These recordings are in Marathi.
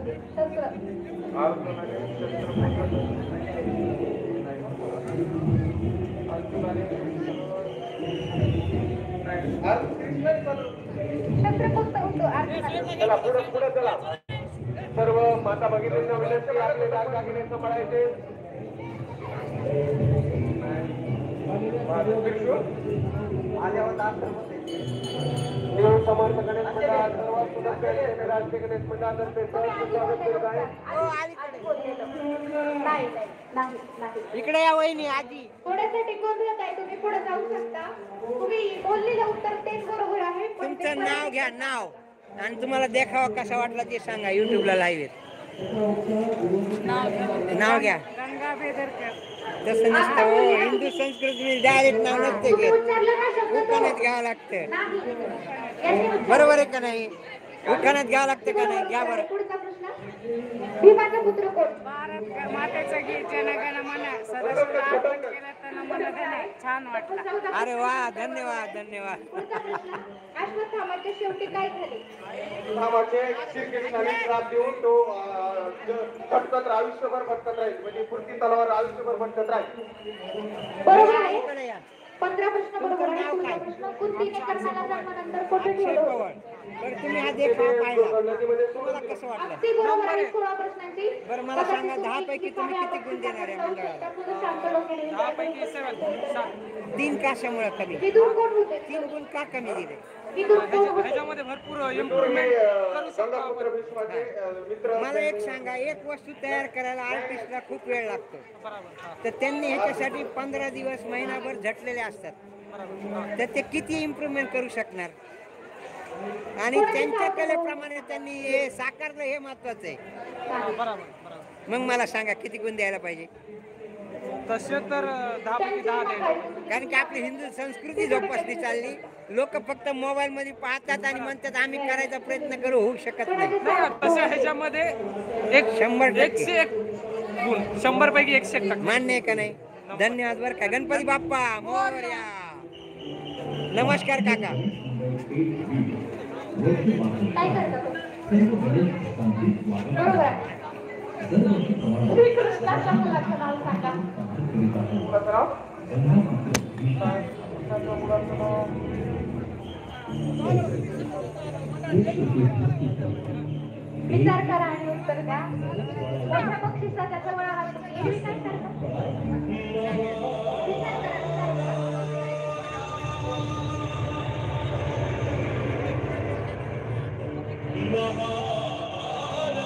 चला पुढे पुढे चला. सर्व माता भगिनींना विनंती आपले दागदागिने सांभाळायचे. देव समर्थ गणेश मंडळ सर्वात सुंदर राष्ट्रीय गणेश मंडळातर्फे स्वागत करीत आहे. इकडे या वहिनी आजी. थोड्यासाठी गोंधळत आहे, तुम्ही पुढे जाऊ शकता. तुम्ही बोललेलं उत्तर तेच बरोबर आहे. तुमचं नाव घ्या, नाव, आणि तुम्हाला देखावा कसा वाटला ते सांगा. युट्यूबला लाईव्ह नाव घ्या. गंगा बेदरकर. तसं नसतं हो, हिंदू संस्कृती डायरेक्ट नाव नसते घेत, उखाण्यात घ्यावं लागतं. बरोबर आहे का नाही? उखाण्यात घ्यावं लागतं का नाही? घ्या बरं. पुढचा प्रश्न, भीमाचा पुत्र कोण? भारत मातेचं गीत जनगण मन सदस्य अर्पण केलं तर मन धन. छान वाटलं. अरे वा, धन्यवाद धन्यवाद. पुढचा प्रश्न, अश्वत्थामाच्या शेवटी काय झाले? धामाचे श्रीकृष्णाने श्राप देऊन तो भटकत आयुष्यभर भटकत राहील, म्हणजे पुढची तलवार आयुष्यभर भटकत राहील. बरोबर आहे. 15 प्रश्न बरोबर आहे. पुढचा प्रश्न, कुंतीने कर्णाला जन्मानंतर कुठे ठेवलं होतं? बरं, तुम्ही हा देखावा पाहिला, तुम्हाला कसं वाटलं? अगदी बरोबर आहे. 16 प्रश्नांची. बरं, मला सांगा, 10 पैकी तुम्ही किती गुण देणार आहे मंडळाला? 10 पैकी 7. 3 कशामुळे कमी? विदुर कोण होते? 3 गुण का कमी दिले? विदुर कोण होते? ह्याच्यामध्ये भरपूर इम्प्रूव्हमेंट करू शकतो गंगापुत्र आपण. भीष्माचे मित्र. मला एक सांगा, एक वस्तू तयार करायला आर्टिस्टला खूप वेळ लागतो, बरोबर. तर त्यांनी ह्याच्यासाठी 15 दिवस महिनाभर झटलेले असतात, तर ते किती इम्प्रूव्हमेंट करू शकणार? आणि त्यांच्या कलेप्रमाणे त्यांनी हे साकारलं, हे महत्वाचं आहे. बरोबर. मग मला सांगा, किती गुण द्यायला पाहिजे? तसे तर 10 पैकी 10 द्यायला. कारण की आपली हिंदू संस्कृती जोपासली चालली. लोक फक्त मोबाईल मध्ये पाहतात आणि म्हणतात आम्ही करायचा प्रयत्न करू, होऊ शकत नाही. नाही, तसं ह्याच्यामध्ये 100% 101 गुण, 100 पैकी 101%. मान्य आहे का नाही? धन्यवाद बरं का. गणपती बाप्पा मोरया. नमस्कार काका. काय करता तुम्ही? बरोबर आहे. श्रीकृष्णाच्या मुलाचं नाव सांगा. विचार करा आणि उत्तर द्या. मोठ्या बक्षिसाच्या जवळ आहात तुम्ही. एरवी काय करता? विचार करा.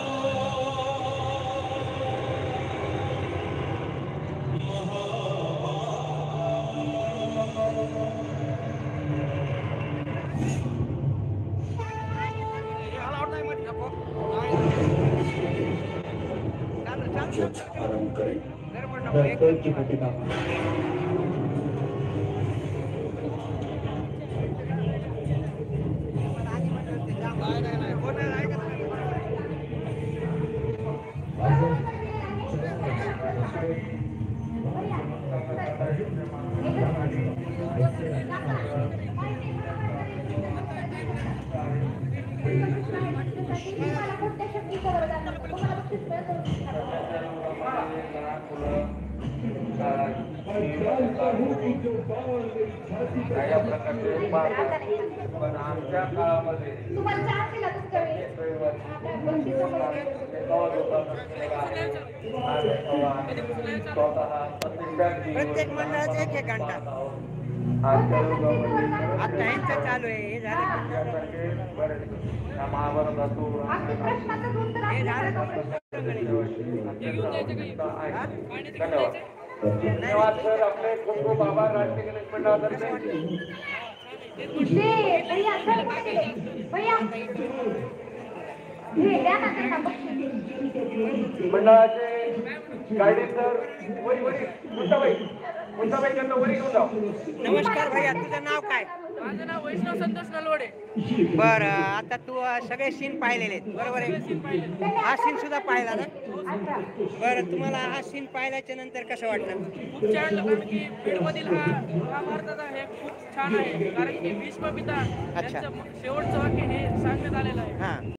पण आमच्या काळामध्ये प्रत्येक मंडळाचा 1-1 घंटा. आता ह्यांचं चालू आहे. हे झालं धन्यवाद सर, आपले खूप खूप आभार. राष्ट्रीय गणेश मंडळातर्फे मंडळाचे गायडन्स सर मुंताबाई त्यांना वरी घेऊन जाऊ. नमस्कार भैया, तुझं नाव काय? माझं नाव वैष्णव संतोष नलवडे. बरं, आता तू सगळे सीन पाहिलेले आहेत, बरोबर आहे? हा सीन सुद्धा पाहिला ना? बरं, तुम्हाला हा सीन पाहिल्याच्या नंतर कसं वाटलं? खूप छान, कारण की बीडमधील हा महाभारताचा हे खूप छान आहे. कारण की भीष्म पिता यांचं शेवटचं वाक्य हे सांगण्यात आलेलं आहे. हां.